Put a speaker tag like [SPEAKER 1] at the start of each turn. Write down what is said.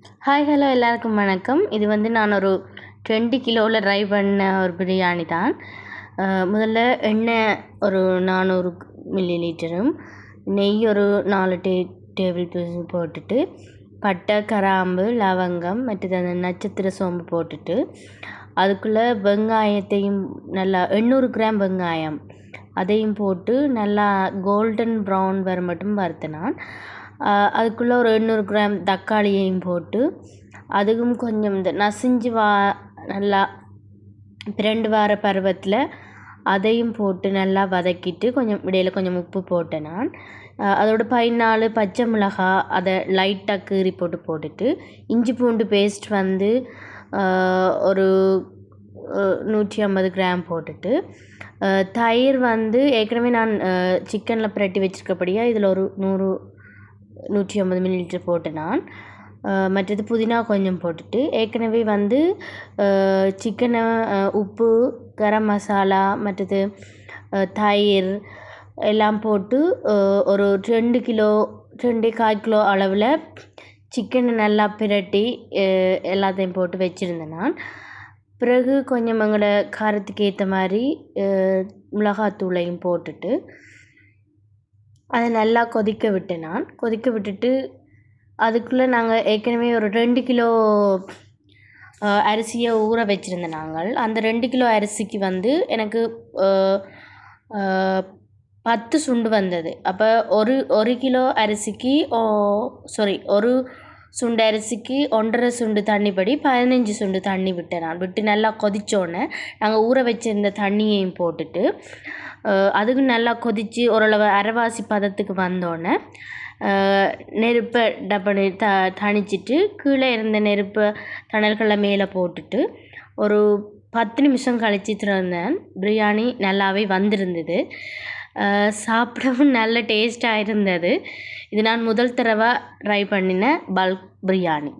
[SPEAKER 1] Hi hello எல்லாருக்கும் வணக்கம். இது வந்து நான் ஒரு 20 கிலோவில் ட்ரை பண்ண ஒரு பிரியாணி தான். முதல்ல எண்ணெய் ஒரு 400 மில்லி லிட்டரும், நெய் ஒரு 4 டேபிள் ஸ்பூன் போட்டுட்டு, பட்டை, கிராம்பு, லவங்கம் மற்றது அந்த நட்சத்திர சோம்பு போட்டுட்டு, அதுக்குள்ளே வெங்காயத்தையும் நல்லா 800 கிராம் வெங்காயம் அதையும் போட்டு நல்லா கோல்டன் ப்ரௌன் வர மட்டும் வறுத்தினான். அதுக்குள்ளே ஒரு 800 கிராம் தக்காளியையும் போட்டு அதுக்கும் கொஞ்சம் இந்த நசிஞ்சு நல்லா பிரண்டு வார பருவத்தில் அதையும் போட்டு நல்லா வதக்கிட்டு கொஞ்சம் இடையில் கொஞ்சம் உப்பு போட்டேன் நான். அதோட 14 பச்சை மிளகாய் அதை லைட்டாக கீறி போட்டுட்டு இஞ்சி பூண்டு பேஸ்ட் வந்து ஒரு 150 கிராம் போட்டுட்டு, தயிர் வந்து ஏற்கனவே நான் சிக்கனில் பிரட்டி வச்சுருக்கப்படியாக இதில் ஒரு 150 மில்லி லிட்டர் போட்டேன் நான். மற்றது புதினா கொஞ்சம் போட்டுட்டு, ஏற்கனவே வந்து சிக்கனை உப்பு, கரம் மசாலா மற்றது தயிர் எல்லாம் போட்டு ஒரு 2.25 கிலோ அளவில் சிக்கனை நல்லா பிரட்டி எல்லாத்தையும் போட்டு வச்சுருந்தேன் நான். பிறகு கொஞ்சம் எங்களோட காரத்துக்கு ஏற்ற மாதிரி மிளகாத்தூளையும் போட்டுட்டு அதை நல்லா கொதிக்க விட்டேன் நான். கொதிக்க விட்டுட்டு அதுக்குள்ளே நாங்கள் ஏற்கனவே ஒரு 2 கிலோ அரிசியை ஊற வச்சுருந்தேன் நாங்கள். அந்த 2 கிலோ அரிசிக்கு வந்து எனக்கு 10 சுண்டு வந்தது. அப்போ ஒரு கிலோ அரிசிக்கு ஒரு சுண்டு அரிசிக்கு 1.5 சுண்டு தண்ணிப்படி 15 சுண்டு தண்ணி விட்டேன் நான். விட்டு நல்லா கொதித்தோடனே நாங்கள் ஊற வச்சிருந்த தண்ணியையும் போட்டுட்டு அதுக்கு நல்லா கொதித்து ஓரளவு அரைவாசி பதத்துக்கு வந்தோடனே நெருப்பை டப்பனி தணிச்சிட்டு கீழே இருந்த நெருப்பு தணல்களை மேலே போட்டுட்டு ஒரு 10 நிமிஷம் கழித்து திறந்தேன். பிரியாணி நல்லாவே வந்திருந்தது. சாப்பிடவும் நல்ல டேஸ்ட்டாக இருந்தது. இது நான் முதல் தடவை ட்ரை பண்ணின பல்க் பிரியாணி.